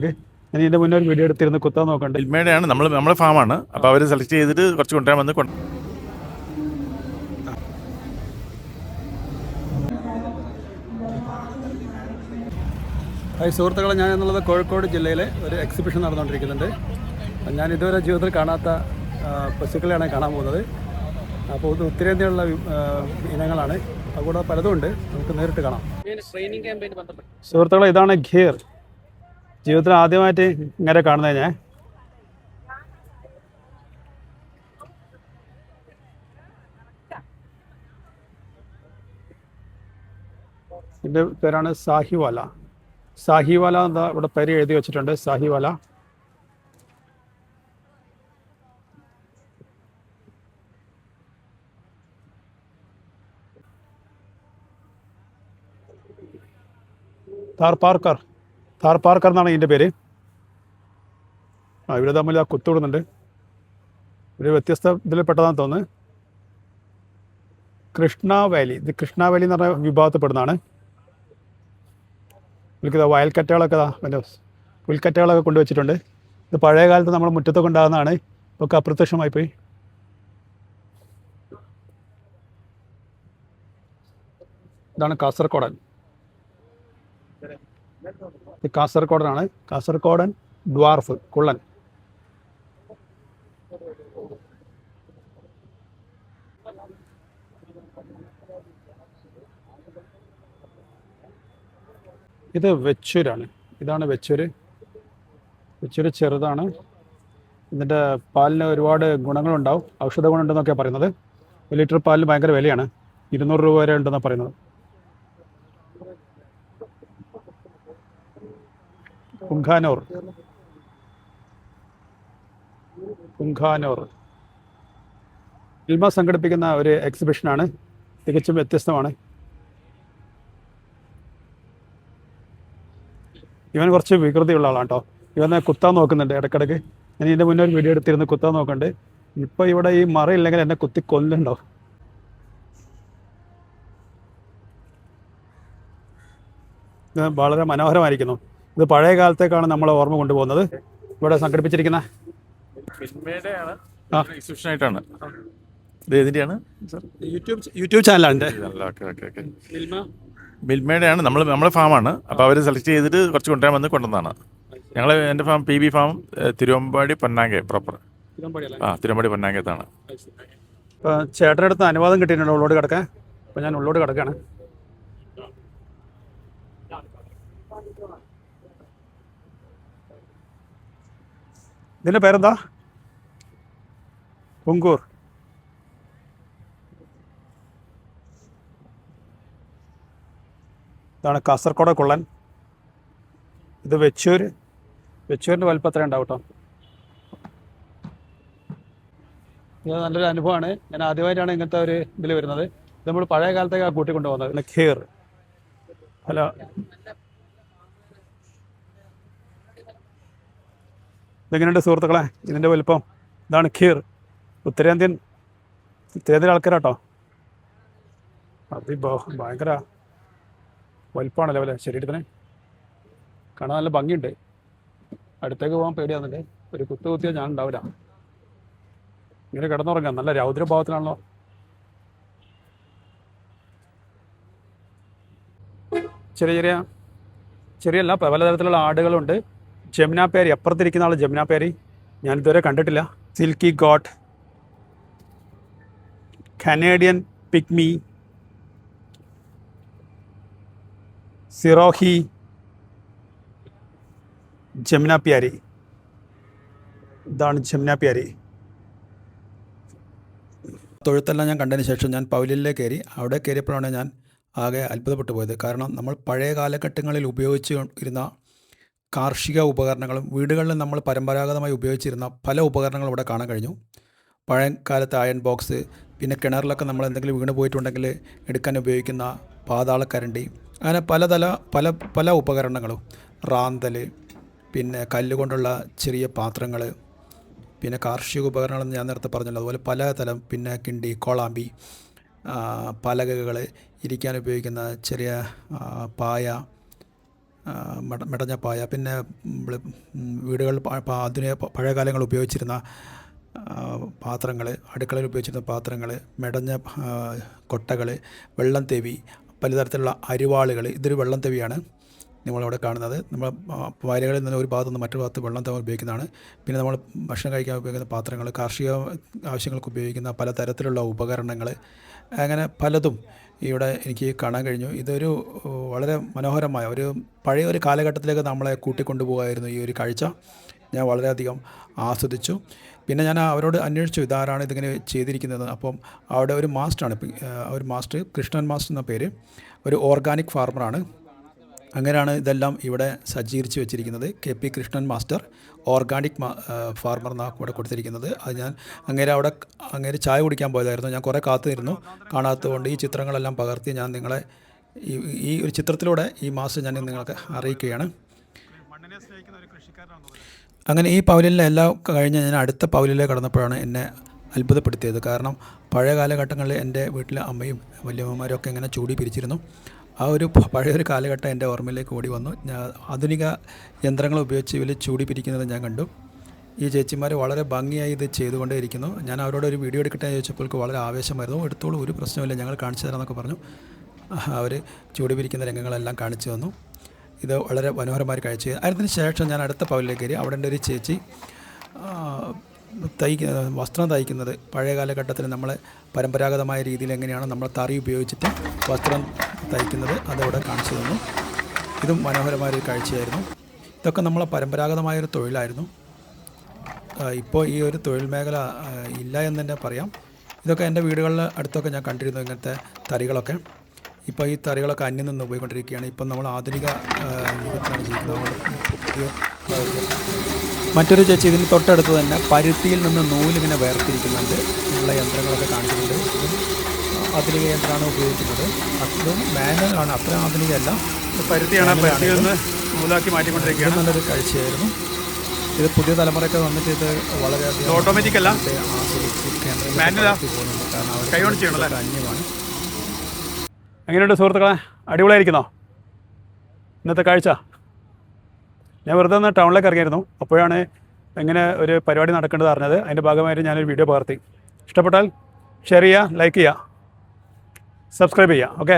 ഞാൻ ഇതിൻ്റെ മുന്നേ ഒരു വീഡിയോ എടുത്തിരുന്ന് കുത്താൻ നോക്കണ്ട്. മിൽമയുടെയാണ്, നമ്മളെ ഫാമാണ്. അപ്പോൾ അവർ സെലക്ട് ചെയ്തിട്ട് കുറച്ച് കൊണ്ടുവരാൻ വന്ന് സുഹൃത്തുക്കളെ, ഞാൻ എന്നുള്ളത് കോഴിക്കോട് ജില്ലയിലെ ഒരു എക്സിബിഷൻ നടന്നുകൊണ്ടിരിക്കുന്നുണ്ട്. ഞാൻ ഇതുവരെ ജീവിതത്തിൽ കാണാത്ത പശുക്കളെയാണ് കാണാൻ പോകുന്നത്. അപ്പോൾ ഇത് ഉത്തരേന്ത്യയുള്ള ഇനങ്ങളാണ്. അതുകൂടെ പലതും ഉണ്ട്, നമുക്ക് നേരിട്ട് കാണാം. സുഹൃത്തുക്കളെ, ഇതാണ് ഖീർ. ജീവിതത്തിൽ ആദ്യമായിട്ട് ഇങ്ങനെ കാണുന്നത് ഞാൻ. ഇതിൻ്റെ പേരാണ് സാഹിവാല. സാഹിവാല എന്താ ഇവിടെ പേര് എഴുതി വെച്ചിട്ടുണ്ട്, സാഹിവാല. താർപാർക്കർ എന്നാണ് ഇതിൻ്റെ പേര്. ഇവർ തമ്മിൽ ആ കുത്തുവിടുന്നുണ്ട്. ഒരു വ്യത്യസ്ത ഇതിൽ പെട്ടതാണെന്ന് തോന്നുന്നു. കൃഷ്ണ വാലി, ഇത് കൃഷ്ണ വാലി എന്ന് പറഞ്ഞ വിഭാഗത്തിൽപ്പെടുന്നതാണ്. ഇവർക്ക് വയൽക്കറ്റകളൊക്കെ അതിൻ്റെ പുൽക്കറ്റകളൊക്കെ കൊണ്ടുവച്ചിട്ടുണ്ട്. ഇത് പഴയ കാലത്ത് നമ്മൾ മുറ്റത്തൊക്കെ ഉണ്ടാകുന്നതാണ്, ഇതൊക്കെ അപ്രത്യക്ഷമായി പോയി. ഇതാണ് കാസർഗോഡൻ. ഇത് കാസർഗോഡനാണ്. കാസർഗോഡൻ ഡ്വാർഫ്, കുള്ളൻ. ഇത് വെച്ചൂരാണ്. ഇതാണ് വെച്ചൂര്. വെച്ചൂര് ചെറുതാണ്. ഇതിൻ്റെ പാലിന് ഒരുപാട് ഗുണങ്ങളുണ്ടാവും, ഔഷധ ഗുണമുണ്ടെന്നൊക്കെയാണ് പറയുന്നത്. ഒരു ലിറ്റർ പാലിന് ഭയങ്കര വിലയാണ്, 200 രൂപ വരെ ഉണ്ടെന്നാണ് പറയുന്നത്. പുങ്കാനൂർ ഇൽമ സംഘടിപ്പിക്കുന്ന ഒരു എക്സിബിഷനാണ്, തികച്ചും വ്യത്യസ്തമാണ്. ഇവൻ കുറച്ച് വികൃതിയുള്ള ആളാണ് കേട്ടോ. ഇവനെ കുത്താൻ നോക്കുന്നുണ്ട് ഇടയ്ക്കിടയ്ക്ക്. ഞാൻ ഇതിൻ്റെ മുന്നേ ഒരു വീഡിയോ എടുത്തിരുന്ന് കുത്താൻ നോക്കുന്നുണ്ട്. ഇപ്പോൾ ഇവിടെ ഈ മറയില്ലെങ്കിൽ എന്നെ കുത്തി കൊല്ലുണ്ടോ. ഇത് വളരെ മനോഹരമായിരിക്കുന്നു. ഇത് പഴയ കാലത്തേക്കാണ് നമ്മളെ ഓർമ്മ കൊണ്ടുപോകുന്നത്. ഇവിടെ സംഘടിപ്പിച്ചിരിക്കുന്ന എക്സിബിഷനായിട്ടാണ്. ഇത് ഏതിൻ്റെയാണ്? യൂട്യൂബ് ചാനലാണ്. മിൽമയുടെയാണ്, നമ്മളെ ഫാമാണ്. അപ്പോൾ അവർ സെലക്ട് ചെയ്തിട്ട് കുറച്ച് കൊണ്ടുവരാൻ വന്ന് കൊണ്ടുവന്നതാണ്. എൻ്റെ ഫാം PB ഫാം തിരുവമ്പാടി പൊന്നാങ്കെ പ്രോപ്പർ. തിരുവമ്പാടി പൊന്നാങ്കത്താണ്. ഇപ്പോൾ ചേട്ടൻ്റെ അടുത്ത് അനുവാദം കിട്ടിയിട്ടുണ്ട് ഉള്ളോട് കിടക്കാൻ. അപ്പോൾ ഞാൻ ഉള്ളോട് കിടക്കുകയാണ്. ഇതിൻ്റെ പേരെന്താ? പുങ്കൂർ. ഇതാണ് കാസർഗോഡ് കുള്ളൻ. ഇത് വെച്ചൂരിൻ്റെ വലുപ്പം എത്ര ഉണ്ടാവും കേട്ടോ. ഇത് നല്ലൊരു അനുഭവമാണ്. ഞാൻ ആദ്യമായിട്ടാണ് ഇങ്ങനത്തെ ഒരു ഇതിൽ വരുന്നത്. ഇത് നമ്മൾ പഴയ കാലത്തേക്ക് കൂട്ടിക്കൊണ്ടു പോകുന്നത്. ഖീർ. ഹലോ, ഇതെങ്ങനെയുണ്ട് സുഹൃത്തുക്കളെ ഇതിൻ്റെ വലുപ്പം? ഇതാണ് ഖീർ. ഉത്തരേന്ത്യൻ ആൾക്കാരാട്ടോ. ഭയങ്കര വലുപ്പമാണല്ലോ അല്ലേ ശരീരത്തിന്. കാണാൻ നല്ല ഭംഗിയുണ്ട്. അടുത്തേക്ക് പോകാൻ പേടിയാകുന്നുണ്ട്. ഒരു കുത്തിയാൽ ഞാൻ ഉണ്ടാവില്ല. ഇങ്ങനെ കിടന്നുറങ്ങാം. നല്ല രൗദ്രഭാവത്തിലാണല്ലോ. ചെറിയല്ല പലതരത്തിലുള്ള ആടുകളുണ്ട്. ജമുനാപ്പേരി, അപ്പുറത്തിരിക്കുന്ന ആൾ ജമുനാപ്പേരി. ഞാനിതുവരെ കണ്ടിട്ടില്ല. Silky goat, Canadian pygmy, Sirohi, Jamunapari. ഇതാണ് ജമുനാപ്യാരി. തൊഴുത്തെല്ലാം ഞാൻ കണ്ടതിന് ശേഷം ഞാൻ പൗലിലേക്ക് കയറി. അവിടെ കയറിയപ്പോഴാണ് ഞാൻ ആകെ അത്ഭുതപ്പെട്ടു പോയത്. കാരണം നമ്മൾ പഴയ കാലഘട്ടങ്ങളിൽ ഉപയോഗിച്ച് ഇരുന്ന കാർഷിക ഉപകരണങ്ങളും വീടുകളിൽ നമ്മൾ പരമ്പരാഗതമായി ഉപയോഗിച്ചിരുന്ന പല ഉപകരണങ്ങളും ഇവിടെ കാണാൻ കഴിഞ്ഞു. പഴയ കാലത്തെ അയൺ ബോക്സ്, പിന്നെ കിണറിലൊക്കെ നമ്മൾ എന്തെങ്കിലും വീണ് പോയിട്ടുണ്ടെങ്കിൽ എടുക്കാൻ ഉപയോഗിക്കുന്ന പാതാളക്കരണ്ടി, അങ്ങനെ പല ഉപകരണങ്ങളും, റാന്തൽ, പിന്നെ കല്ലുകൊണ്ടുള്ള ചെറിയ പാത്രങ്ങൾ, പിന്നെ കാർഷിക ഉപകരണങ്ങളെന്ന് ഞാൻ നേരത്തെ പറഞ്ഞല്ലോ, അതുപോലെ പലതരം, പിന്നെ കിണ്ടി, കോളാമ്പി, പലകകൾ, ഇരിക്കാൻ ഉപയോഗിക്കുന്ന ചെറിയ പായ, മെടഞ്ഞ പായ, പിന്നെ വീടുകൾ ആധുനിക പഴയ കാലങ്ങൾ ഉപയോഗിച്ചിരുന്ന പാത്രങ്ങൾ, അടുക്കളയിൽ ഉപയോഗിച്ചിരുന്ന പാത്രങ്ങൾ, മെടഞ്ഞ കൊട്ടകൾ, വെള്ളം തെവി, പലതരത്തിലുള്ള അരിവാളുകൾ. ഇതൊരു വെള്ളം തെവിയാണ് നമ്മളവിടെ കാണുന്നത്. നമ്മൾ വയലുകളിൽ നിന്ന് ഒരു ഭാഗത്തു നിന്ന് മറ്റൊരു ഭാഗത്ത് വെള്ളം തേവാൻ ഉപയോഗിക്കുന്നതാണ്. പിന്നെ നമ്മൾ ഭക്ഷണം കഴിക്കാൻ ഉപയോഗിക്കുന്ന പാത്രങ്ങൾ, കാർഷിക ആവശ്യങ്ങൾക്ക് ഉപയോഗിക്കുന്ന പലതരത്തിലുള്ള ഉപകരണങ്ങൾ, അങ്ങനെ പലതും ഇവിടെ എനിക്ക് കാണാൻ കഴിഞ്ഞു. ഇതൊരു വളരെ മനോഹരമായ പഴയ ഒരു കാലഘട്ടത്തിലേക്ക് നമ്മളെ കൂട്ടിക്കൊണ്ടുപോകുമായിരുന്നു ഈ ഒരു കാഴ്ച. ഞാൻ വളരെയധികം ആസ്വദിച്ചു. പിന്നെ ഞാൻ അവരോട് അന്വേഷിച്ചു ഇതാരാണ് ഇതിങ്ങനെ ചെയ്തിരിക്കുന്നത്. അപ്പം അവിടെ ഒരു മാസ്റ്ററാണ്, ഒരു മാസ്റ്റർ, കൃഷ്ണൻ മാസ്റ്റർ എന്ന പേര്, ഒരു ഓർഗാനിക് ഫാർമറാണ്. അങ്ങനെയാണ് ഇതെല്ലാം ഇവിടെ സജ്ജീകരിച്ച് വെച്ചിരിക്കുന്നത്. KP Krishnan master, organic farmer എന്നാണ് ഇവിടെ കൊടുത്തിരിക്കുന്നത്. അത് ഞാൻ അങ്ങേരെ ചായ കുടിക്കാൻ പോയതായിരുന്നു. ഞാൻ കുറേ കാത്തിരുന്നു, കാണാത്തതുകൊണ്ട് ഈ ചിത്രങ്ങളെല്ലാം പകർത്തി ഞാൻ നിങ്ങളെ ഈ ഒരു ചിത്രത്തിലൂടെ ഈ മാസം ഞാൻ നിങ്ങൾക്ക് അറിയിക്കുകയാണ്. അങ്ങനെ ഈ പവലിലെ എല്ലാം കഴിഞ്ഞ് ഞാൻ അടുത്ത പവലിലേക്ക് കടന്നപ്പോഴാണ് എന്നെ അത്ഭുതപ്പെടുത്തിയത്. കാരണം പഴയ കാലഘട്ടങ്ങളിൽ എൻ്റെ വീട്ടിലെ അമ്മയും വലിയമ്മമാരും ഒക്കെ ഇങ്ങനെ ചൂടി പിരിച്ചിരുന്നു. ആ ഒരു പഴയൊരു കാലഘട്ടം എൻ്റെ ഓർമ്മയിലേക്ക് ഓടി വന്നു. ആധുനിക യന്ത്രങ്ങൾ ഉപയോഗിച്ച് ഇവർ ചൂടി പിരിക്കുന്നത് ഞാൻ കണ്ടു. ഈ ചേച്ചിമാർ വളരെ ഭംഗിയായി ഇത് ചെയ്തുകൊണ്ടേയിരിക്കുന്നു. ഞാൻ അവരോട് ഒരു വീഡിയോ എടുക്കട്ടെ ചോദിച്ചപ്പോൾ വളരെ ആവേശമായിരുന്നു. എടുത്തോളൂ, ഒരു പ്രശ്നമില്ല, ഞങ്ങൾ കാണിച്ചു തരാമെന്നൊക്കെ പറഞ്ഞു. അവർ ചൂടി പിരിക്കുന്ന രംഗങ്ങളെല്ലാം കാണിച്ചു തന്നു. ഇത് വളരെ മനോഹരമായ കാഴ്ച. അതിന് ശേഷം ഞാൻ അടുത്ത പവലിലേക്ക് കയറി. അവിടെ എൻ്റെ ഒരു ചേച്ചി വസ്ത്രം തയ്ക്കുന്നത്, പഴയ കാലഘട്ടത്തിൽ നമ്മളെ പരമ്പരാഗതമായ രീതിയിൽ എങ്ങനെയാണ് നമ്മൾ തറി ഉപയോഗിച്ചിട്ട് വസ്ത്രം തയ്ക്കുന്നത് അതവിടെ കാണിച്ചു തന്നു. ഇതും മനോഹരമായൊരു കാഴ്ചയായിരുന്നു. ഇതൊക്കെ നമ്മളെ പരമ്പരാഗതമായൊരു തൊഴിലായിരുന്നു. ഇപ്പോൾ ഈ ഒരു തൊഴിൽ മേഖല ഇല്ല എന്ന് തന്നെ പറയാം. ഇതൊക്കെ എൻ്റെ വീടുകളിൽ അടുത്തൊക്കെ ഞാൻ കണ്ടിരുന്നു, ഇങ്ങനത്തെ തറികളൊക്കെ. ഇപ്പോൾ ഈ തറികളൊക്കെ അന്യം നിന്ന് പോയിക്കൊണ്ടിരിക്കുകയാണ്. ഇപ്പം നമ്മൾ ആധുനിക യുഗത്തിലാണ് ജീവിക്കുന്നത്. മറ്റൊരു ചേച്ചി ഇതിന് തൊട്ടടുത്ത് തന്നെ പരുത്തിയിൽ നിന്ന് നൂലിങ്ങനെ വേർതിരിക്കുന്നുണ്ട്. ഉള്ള യന്ത്രങ്ങളൊക്കെ കാണിക്കുന്നുണ്ട്. ഇതും ആധുനിക യന്ത്രമാണ് ഉപയോഗിക്കുന്നത്. അതും മാനുവലാണ്, അത്ര ആധുനികമല്ല. പരുത്തിയാണ്, പരുത്തിയിൽ നിന്ന് നൂലാക്കി മാറ്റിക്കൊണ്ടിരിക്കുകയാണ്. നല്ലൊരു കാഴ്ചയായിരുന്നു. ഇത് പുതിയ തലമുറയൊക്കെ വന്നിട്ട് ഇത് വളരെയധികം ഓട്ടോമാറ്റിക് അല്ല, ആസ്വദിച്ച് പോകുന്നുണ്ട്. കാരണം അവർ അന്യമാണ്. എങ്ങനെയുണ്ട് സുഹൃത്തുക്കളെ? അടിപൊളിയായിരിക്കുന്നോ ഇന്നത്തെ കാഴ്ച? ഞാൻ വെറുതെ ഒന്ന് ടൗണിലേക്ക് ഇറങ്ങിയിരുന്നു. അപ്പോഴാണ് ഇങ്ങനെ ഒരു പരിപാടി നടക്കേണ്ടത് അറിഞ്ഞത്. അതിൻ്റെ ഭാഗമായിട്ട് ഞാനൊരു വീഡിയോ പകർത്തി. ഇഷ്ടപ്പെട്ടാൽ ഷെയർ ചെയ്യുക, ലൈക്ക് ചെയ്യുക, സബ്സ്ക്രൈബ് ചെയ്യുക. ഓക്കെ.